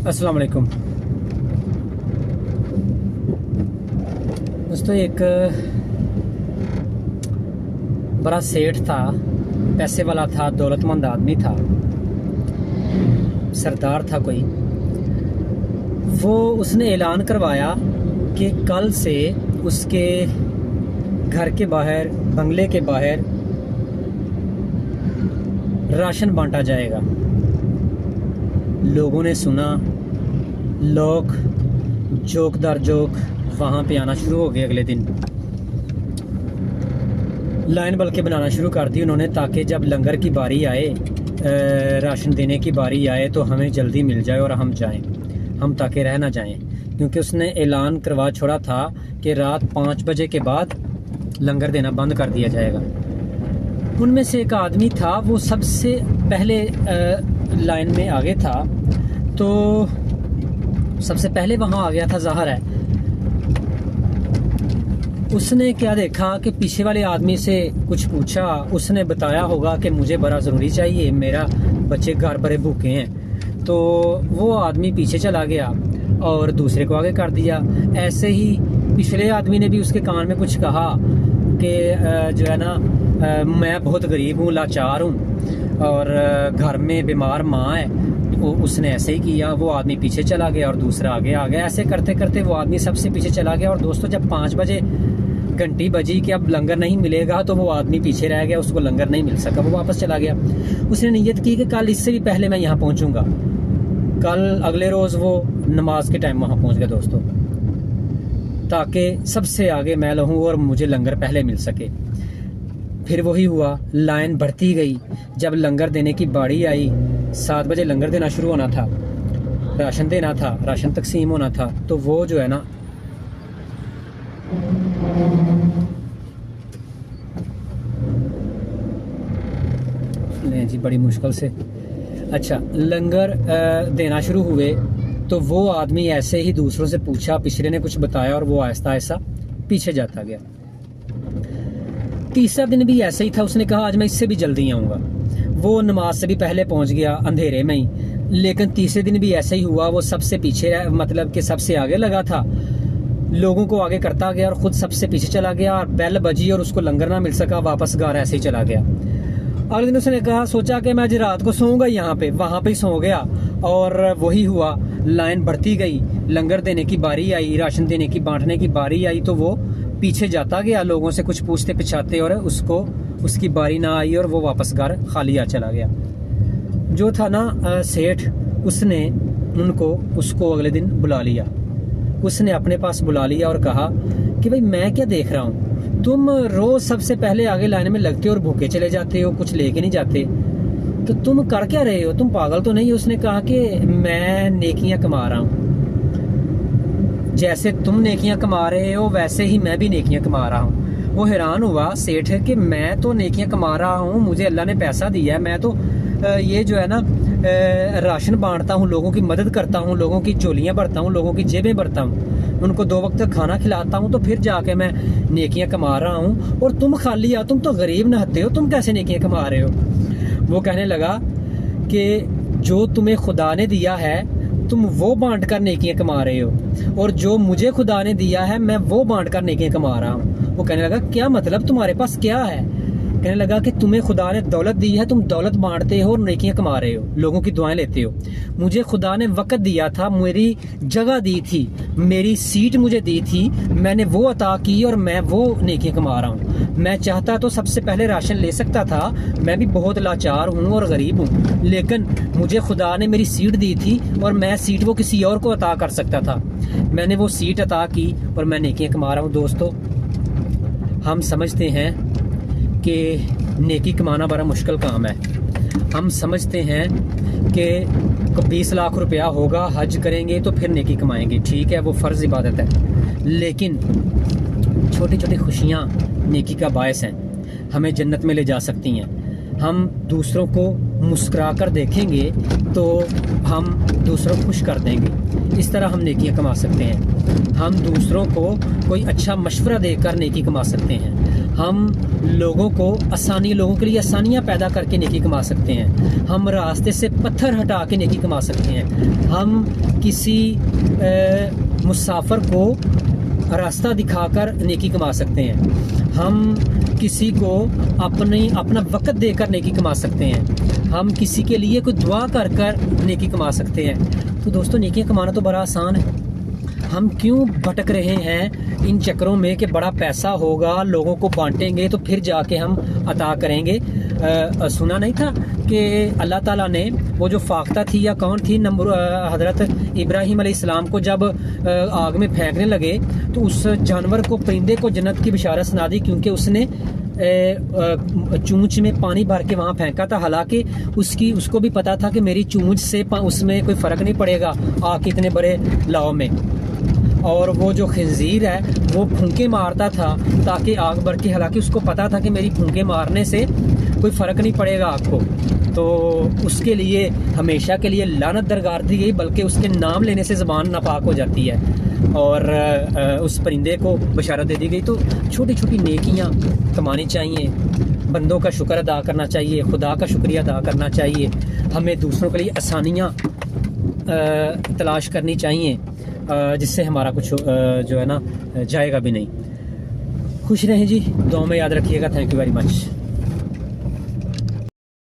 अस्सलाम वालेकुम दोस्तों। एक बड़ा सेठ था, पैसे वाला था, दौलतमंद आदमी था, सरदार था कोई। वो उसने ऐलान करवाया कि कल से उसके घर के बाहर, बंगले के बाहर राशन बांटा जाएगा। लोगों ने सुना, लोग जोक दर जोक वहाँ पे आना शुरू हो गए। अगले दिन लाइन बल्कि बनाना शुरू कर दी उन्होंने, ताकि जब लंगर की बारी आए, राशन देने की बारी आए तो हमें जल्दी मिल जाए और हम जाएं, हम ताकि रह ना जाएं। क्योंकि उसने ऐलान करवा छोड़ा था कि रात 5 बजे के बाद लंगर देना बंद कर दिया जाएगा। उनमें से एक आदमी था, वो सबसे पहले लाइन में आगे था, तो सबसे पहले वहाँ आ गया था। ज़ाहिर है उसने क्या देखा कि पीछे वाले आदमी से कुछ पूछा, उसने बताया होगा कि मुझे बड़ा ज़रूरी चाहिए, मेरा बच्चे घर बड़े भूखे हैं। तो वो आदमी पीछे चला गया और दूसरे को आगे कर दिया। ऐसे ही पिछले आदमी ने भी उसके कान में कुछ कहा कि जो है ना, मैं बहुत गरीब हूँ, लाचार हूँ और घर में बीमार माँ है। उसने ऐसे ही किया, वो आदमी पीछे चला गया और दूसरा आगे आ गया। ऐसे करते करते वो आदमी सबसे पीछे चला गया। और दोस्तों, जब 5 बजे घंटी बजी कि अब लंगर नहीं मिलेगा, तो वो आदमी पीछे रह गया, उसको लंगर नहीं मिल सका, वो वापस चला गया। उसने नीयत की कि कल इससे भी पहले मैं यहाँ पहुँचूँगा। कल अगले रोज़ वो नमाज के टाइम वहाँ पहुँच गया दोस्तों, ताकि सबसे आगे मैं रहूँ और मुझे लंगर पहले मिल सके। फिर वही हुआ, लाइन बढ़ती गई। जब लंगर देने की बारी आई, 7 बजे लंगर देना शुरू होना था, राशन देना था, राशन तकसीम होना था, तो वो जो है ना, नहीं जी, बड़ी मुश्किल से, अच्छा, लंगर देना शुरू हुए। तो वो आदमी ऐसे ही दूसरों से पूछा, पिछले ने कुछ बताया और वो आहिस्ता आहिस्ता पीछे जाता गया। तीसरा दिन भी ऐसे ही था। उसने कहा आज मैं इससे भी जल्दी आऊँगा। वो नमाज से भी पहले पहुँच गया अंधेरे में ही। लेकिन तीसरे दिन भी ऐसे ही हुआ, वो सबसे पीछे, मतलब कि सबसे आगे लगा था, लोगों को आगे करता गया और ख़ुद सबसे पीछे चला गया। और बेल बजी और उसको लंगर ना मिल सका, वापस घर ऐसे ही चला गया। अगले दिन उसने कहा, सोचा कि मैं आज रात को सोऊंगा यहाँ पे, वहाँ पे ही सो गया। और वही हुआ, लाइन बढ़ती गई, लंगर देने की बारी आई, राशन देने की, बांटने की बारी आई, तो वो पीछे जाता गया, लोगों से कुछ पूछते पिछाते, और उसकी बारी ना आई और वो वापस घर खाली आ चला गया। जो था ना सेठ, उसने उसको अगले दिन बुला लिया। उसने अपने पास बुला लिया और कहा कि भाई मैं क्या देख रहा हूँ, तुम रोज सबसे पहले आगे लाइन में लगते हो और भूखे चले जाते हो, कुछ लेके नहीं जाते, तो तुम कर क्या रहे हो, तुम पागल तो नहीं हो? उसने कहा कि मैं नेकियां कमा रहा हूँ, जैसे तुम नेकियां कमा रहे हो वैसे ही मैं भी नेकियां कमा रहा हूँ। वो हैरान हुआ सेठ कि मैं तो नेकियां कमा रहा हूँ, मुझे अल्लाह ने पैसा दिया है, मैं तो ये जो है ना राशन बांटता हूँ, लोगों की मदद करता हूँ, लोगों की झोलियाँ भरता हूँ, लोगों की जेबें भरता हूँ, उनको 2 वक्त खाना खिलाता हूँ, तो फिर जाके मैं नेकियां कमा रहा हूँ। और तुम खाली तुम तो गरीब नहते हो, तुम कैसे नेकियां कमा रहे हो? वो कहने लगा कि जो तुम्हें खुदा ने दिया है तुम वो बांट कर नेकियां कमा रहे हो, और जो मुझे खुदा ने दिया है मैं वो बांट कर नेकियां कमा रहा हूँ। वो कहने लगा, क्या मतलब, तुम्हारे पास क्या है? कहने लगा कि तुम्हें खुदा ने दौलत दी है, तुम दौलत बांटते हो और नेकियां कमा रहे हो, लोगों की दुआएं लेते हो। मुझे खुदा ने वक़्त दिया था, मेरी जगह दी थी, मेरी सीट मुझे दी थी, मैंने वो अता की और मैं वो नेकियां कमा रहा हूँ। मैं चाहता तो सबसे पहले राशन ले सकता था, मैं भी बहुत लाचार हूँ और गरीब हूँ, लेकिन मुझे खुदा ने मेरी सीट दी थी और मैं सीट वो किसी और को अता कर सकता था, मैंने वो सीट अता की और मैं नेकियां कमा रहा हूँ। दोस्तों, हम समझते हैं कि नेकी कमाना बड़ा मुश्किल काम है। हम समझते हैं कि 20 लाख रुपया होगा, हज करेंगे तो फिर नेकी कमाएंगे, ठीक है, वो फ़र्ज़ इबादत है। लेकिन छोटी छोटी खुशियाँ नेकी का बायस हैं, हमें जन्नत में ले जा सकती हैं। हम दूसरों को मुस्कुरा कर देखेंगे तो हम दूसरों को खुश कर देंगे, इस तरह हम नेकियां कमा सकते हैं। हम दूसरों को कोई अच्छा मशवरा देकर नेकी कमा सकते हैं। हम लोगों के लिए आसानियाँ पैदा करके नेकी कमा सकते हैं। हम रास्ते से पत्थर हटा के नेकी कमा सकते हैं। हम किसी मुसाफिर को रास्ता दिखाकर नेकी कमा सकते हैं। हम किसी को अपना वक्त देकर नेकी कमा सकते हैं। हम किसी के लिए कोई दुआ कर कर नेकी कमा सकते हैं। तो दोस्तों, नेकियां कमाना तो बड़ा आसान है। हम क्यों भटक रहे हैं इन चक्करों में कि बड़ा पैसा होगा, लोगों को बांटेंगे तो फिर जाके हम अता करेंगे। सुना नहीं था कि अल्लाह ताला ने वो जो फाख्ता थी या कौन थी हज़रत इब्राहीम अलैहिस्सलाम को जब आग में फेंकने लगे तो उस जानवर को, परिंदे को जन्नत की बिशारत सुना दी, क्योंकि उसने चूंच में पानी भर के वहाँ फेंका था। हालांकि उसको भी पता था कि मेरी चूंच से उसमें कोई फ़र्क नहीं पड़ेगा आग के इतने बड़े लाव में। और वो जो खंजीर है वो फूंके मारता था ताकि आग भर के, हालांकि उसको पता था कि मेरी फूंके मारने से कोई फ़र्क नहीं पड़ेगा आग को। तो उसके लिए हमेशा के लिए लानत दरगार दी गई, बल्कि उसके नाम लेने से ज़बान नापाक हो जाती है। और उस परिंदे को बशारत दे दी गई। तो छोटी छोटी नेकियां कमानी चाहिए, बंदों का शुक्र अदा करना चाहिए, खुदा का शुक्रिया अदा करना चाहिए। हमें दूसरों के लिए आसानियां तलाश करनी चाहिए, जिससे हमारा कुछ जो है ना जाएगा भी नहीं। खुश रहें जी, दुआ में याद रखिएगा। Thank you very much.